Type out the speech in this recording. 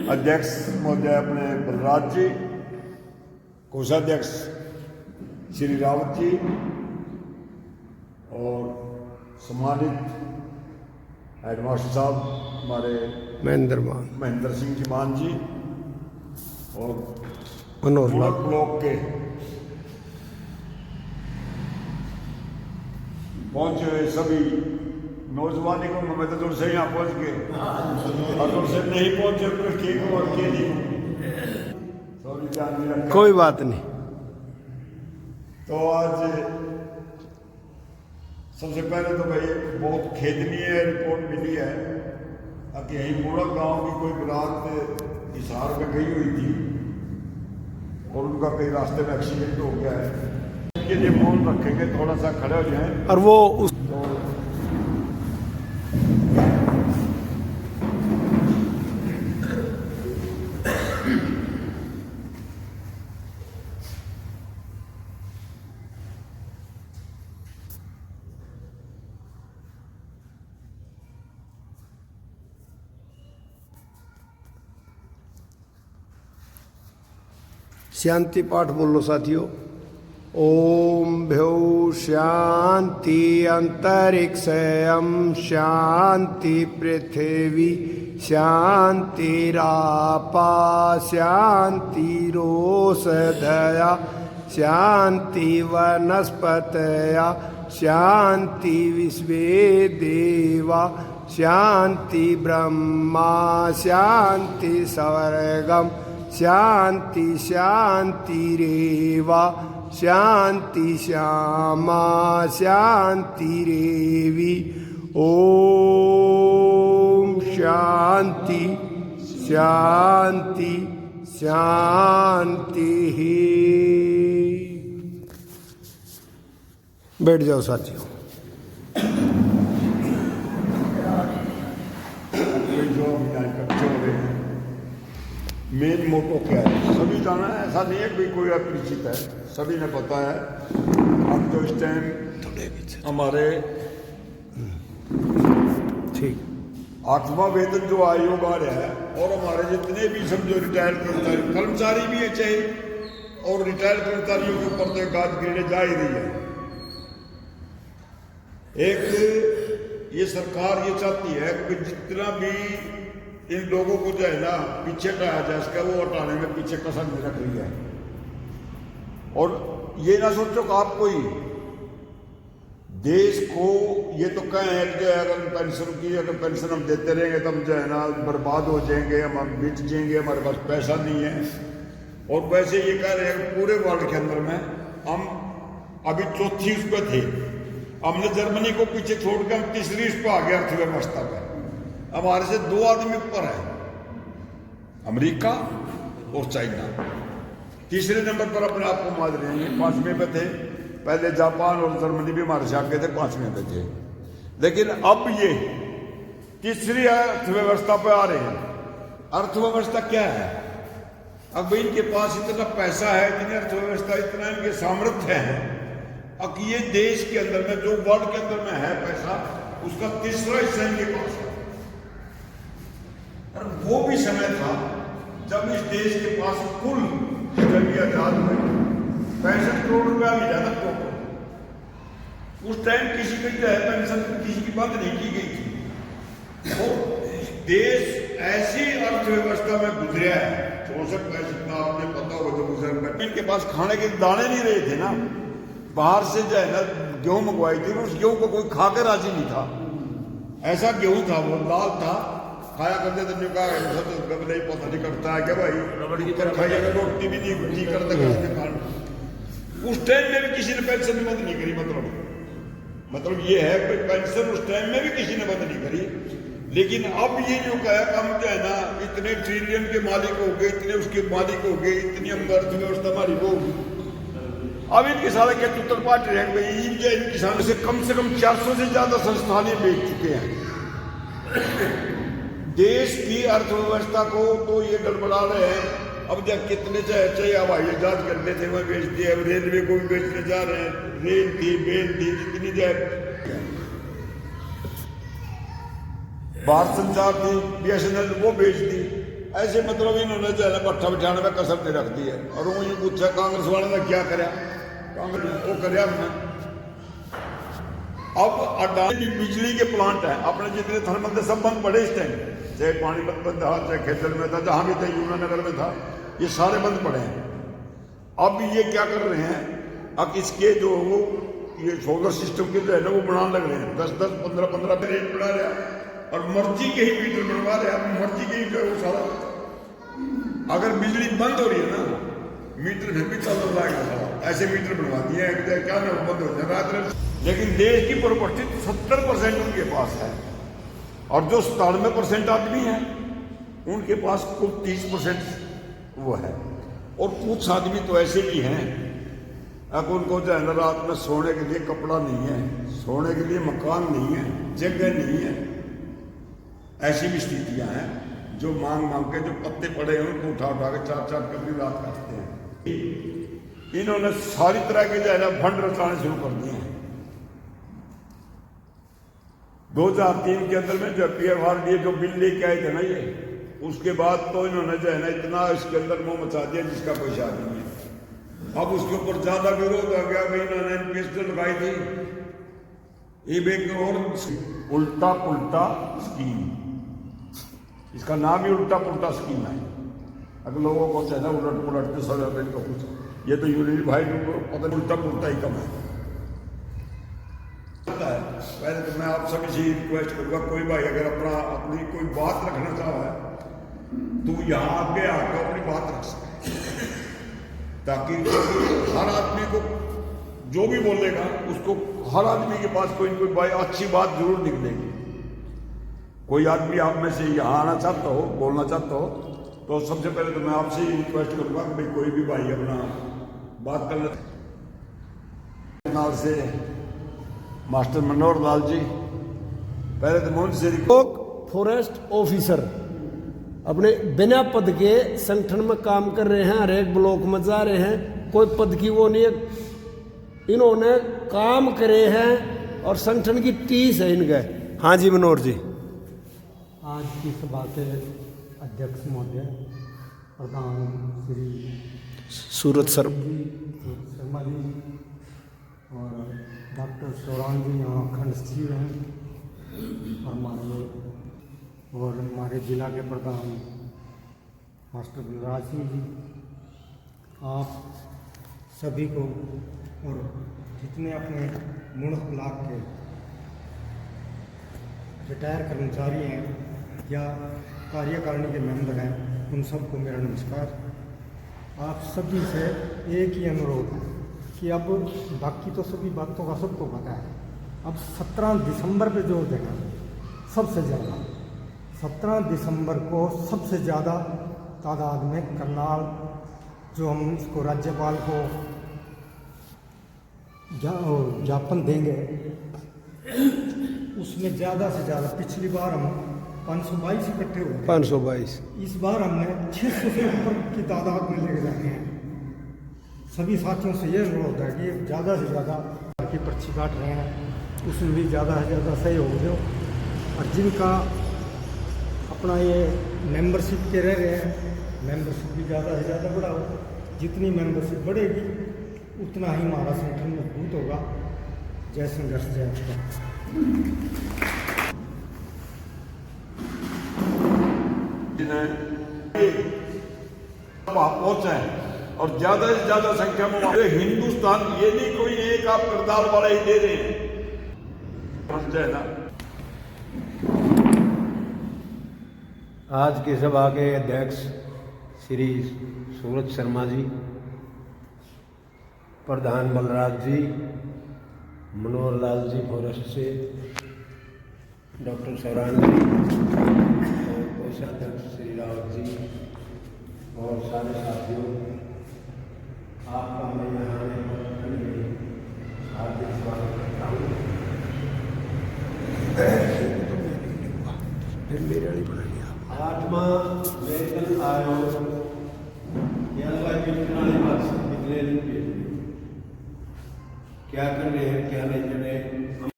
अध्यक्ष महोदय अपने बलराज जी, कोषाध्यक्ष श्री रावत जी और सम्मानित हेडमास्टर साहब हमारे महेंद्र सिंह जी मान जी और मनोहर ब्लॉक के पहुंचे हुए सभी नौजवानी को मैं तो से यहाँ पहुंच गए और से नहीं पहुंचे तो ठीक और के नहीं सॉरी ध्यान नहीं रखा, कोई बात नहीं। तो आज सबसे पहले तो भाई बहुत खेदनीय रिपोर्ट मिली है कि यहीं पूरा गांव की कोई बरात हिसार में गई हुई थी और उनका कई रास्ते में एक्सीडेंट हो गया है। इसके लिए मौन रखेंगे, थोड़ा सा खड़े हो जाएं और वो उस शांति पाठ बोलो साथियों। ओम भ्यो शांति अंतरिक्षयम शांति पृथ्वी शांतिरापा शांति रोषधया शांति वनस्पतया शांति विश्वे देवा शांति ब्रह्मा शांति स्वर्गम शांति शांतिरेवा शांति श्यामा शांतिरेवि ओम शांति शांति शांति। बैठ जाओ साथियों। मेन मोटो क्या है सभी जाना है, ऐसा नहीं है कोई कोई अपरिचित है, सभी ने पता है। अब तो इस टाइम हमारे ठीक 8वां वेतन जो आयोग आ रहा है और हमारे जितने भी समझो रिटायर्ड कर्मचारी भी है चाहे और रिटायर्ड कर्मचारियों के ऊपर तो एक आध गिरने जा ही रही है। एक ये सरकार ये चाहती है कि जितना भी इन लोगों को जो है ना पीछे हटाया जाए इसका वो हटाने में पीछे कसर नहीं रख रही है। और ये ना सोचो कि आप कोई देश को ये तो कहें है कि अगर पेंशन की अगर पेंशन हम देते रहेंगे तो हम जो है ना बर्बाद हो जाएंगे, हम बिक जाएंगे, हमारे पास पैसा नहीं है। और वैसे ये कह रहे हैं पूरे वर्ल्ड के अंदर में हम अभी चौथी उस पर थे, हमने जर्मनी को पीछे छोड़कर हम तीसरी उस पर आ गए अर्थव्यवस्था पर। हमारे से 2 आदमी ऊपर है, अमेरिका और चाइना। तीसरे नंबर पर अपने आप को मान रहे हैं, 5वें पे थे। पहले जापान और जर्मनी भी हमारे से आगे थे, 5वें पे थे। लेकिन अब ये तीसरी अर्थव्यवस्था पे आ रहे हैं। अर्थव्यवस्था क्या है? अब इनके पास इतना पैसा है, इतनी अर्थव्यवस्था, इतना इनके सामर्थ्य है। अब ये देश के अंदर में जो वर्ल्ड के अंदर में है पैसा, उसका तीसरा हिस्सा इनके पास है। और वो भी समय था जब इस देश के पास कुल जब ये आजाद हुए 65 करोड़ रुपया मिला था टोटल। उस टाइम किसी की जो है पेंशन किसी की बंद नहीं की गई थी। तो देश ऐसी अर्थव्यवस्था में गुजरा है, 64 जितना आपने पता होगा तो गुजर में इनके पास खाने के दाने नहीं रहे थे ना, बाहर से जो है ना गेहूं मंगवाई थी, उस गेहूं को कोई खाकर राजी नहीं था। ऐसा गेहूं था, वो लाल था, खाया करते थे। कहा नहीं पता नहीं करता है क्या भाई, खाइए रोटी भी नहीं जी करता खाना। उस टाइम में भी किसी ने पेंशन बंद नहीं करी। मतलब ये है कि पेंशन उस टाइम में भी किसी ने बंद नहीं करी। लेकिन अब ये जो कहा हम जो है ना इतने ट्रिलियन के मालिक हो गए, इतने उसके मालिक हो गए, इतनी हम अर्थव्यवस्था हमारी हो। अब इनके सारे के उत्तर पार्टी रह गई। इन किसानों से कम 400 से ज्यादा संस्थान बेच चुके हैं। देश की अर्थव्यवस्था को तो ये गड़बड़ा रहे हैं। अब जब कितने चाहे हवाई जहाज करने थे वह बेच दिए, अब रेलवे को भी बेचने जा रहे हैं। रेल थी, बेल थी, जितनी जाए भारत संचार थी, BSNL वो बेच दी। ऐसे मतलब इन्होंने जो है ना पट्ठा बिठाने में कसर नहीं रख दी है। और वो ये पूछा कांग्रेस वाले ने क्या कराया, कांग्रेस ने वो कराया हमने। अब अडानी बिजली के प्लांट है अपने जितने थर्मल सब बंद पड़े इस टाइम, चाहे पानीपत में था, चाहे खेतर में था, जहां भी था, यमुनानगर में था, ये सारे बंद पड़े हैं। अब ये क्या कर रहे हैं, अब इसके जो ये सोलर सिस्टम के जो है ना वो बनाने लग रहे हैं, 10-10, 15-15 पे रेट बढ़ा रहे हैं और मर्जी के ही मीटर बनवा रहे हैं, अपनी मर्जी के ही जो है वो सारा। अगर बिजली बंद हो रही है ना, मीटर फिर भी चल जाएगा सारा, ऐसे मीटर बनवा दिए हैं क्या ना बंद हो जाए रात। लेकिन देश की प्रॉपर्टी 70% उनके पास है और जो 97% आदमी है उनके पास कुल 30% वो है। और कुछ आदमी तो ऐसे भी हैं अब उनको जो है ना रात में सोने के लिए कपड़ा नहीं है, सोने के लिए मकान नहीं है, जगह नहीं है, ऐसी भी स्थितियां हैं जो मांग मांग के जो पत्ते पड़े हैं उनको उठा उठा के 4-4 के अपनी रात काटते हैं। इन्होंने सारी तरह के जो है ना फंड रचाने शुरू कर दिए हैं। 2003 के अंदर में जब PFRDA जो बिल लेके आए थे ना ये, उसके बाद तो इन्होंने जो है ना इतना इसके अंदर मुंह मचा दिया जिसका कोई शाद नहीं है। अब उसके ऊपर ज्यादा विरोध आ गया भाई, इन्होंने NPS लगाई थी ये एक और उल्टा पुल्टा स्कीम, इसका नाम ही उल्टा पुल्टा स्कीम है। अगर लोगों को चाहे ना उलट पुलट के सब इनको कुछ ये तो यूनिट भाई पता उल्टा पुल्टा ही कम है। पहले तो मैं आप सभी से रिक्वेस्ट करूंगा, कोई भाई अगर अपनी कोई बात रखना चाह है तो यहाँ आगे आकर अपनी बात रख सके, ताकि हर आदमी को जो भी बोलेगा उसको हर आदमी के पास कोई ना कोई भाई अच्छी बात जरूर निकलेगी। कोई आदमी आप में से यहाँ आना चाहता हो, बोलना चाहता हो, तो सबसे पहले तो मैं आपसे ही रिक्वेस्ट करूंगा कि भाई कोई भी भाई अपना बात कर ले। नाल से मास्टर मनोहर लाल जी, पहले तो मोहन से फॉरेस्ट ऑफिसर अपने बिना पद के संगठन में काम कर रहे हैं, हर एक ब्लॉक में जा रहे हैं, कोई पद की वो नहीं है, इन्होंने काम करे हैं और संगठन की 30 है इनके। हाँ जी मनोहर जी। आज की सभा के अध्यक्ष महोदय प्रधान श्री सूरत शर्मा जी और डॉक्टर सौरान जी यहाँ खंड सचिव हैं और हमारे जिला के प्रधान मास्टर बलराज सिंह जी, आप सभी को और जितने अपने मुणक ब्लॉक के रिटायर कर्मचारी हैं या कार्यकारिणी के मेंबर हैं, उन सबको मेरा नमस्कार। आप सभी से एक ही अनुरोध है कि अब बाकी तो सभी बातों का सबको पता है, अब 17 दिसंबर पे जोर देना सबसे ज़्यादा। 17 दिसंबर को सबसे ज़्यादा तादाद में करनाल जो हम इसको राज्यपाल को ज्ञापन देंगे उसमें ज़्यादा से ज़्यादा, पिछली बार हम 522 इकट्ठे हुए, 522, इस बार हमने 600 से ऊपर की तादाद में लेके जाने हैं। सभी साथियों से ये अनुरोध है कि ज़्यादा से ज़्यादा की पर्ची काट रहे हैं उसमें भी ज़्यादा से ज़्यादा सहयोग दो, और जिनका अपना ये मेंबरशिप के रह रहे हैं मेंबरशिप भी ज़्यादा से ज़्यादा बढ़ाओ। जितनी मेंबरशिप बढ़ेगी उतना ही हमारा संगठन मजबूत होगा। जय संघर्ष जय आपका। पहुंचे और ज्यादा से ज्यादा संख्या में हिंदुस्तान, ये नहीं कोई एक आप किरदार वाला ही दे रहे हैं, समझे ना। आज की सभा के अध्यक्ष श्री सूरत शर्मा जी, प्रधान बलराज जी, मनोहर लाल जी फॉरेस्ट से, डॉक्टर सौरान जी और कोषाध्यक्ष श्री रावत जी और सारे साथियों, आपका मैं यहाँ आने पर हार्दिक स्वागत करता हूँ। फिर मेरे वाली बना लिया 8वां वेतन आयोग कितने दिन के क्या कर रहे हैं क्या नहीं कर रहे हैं।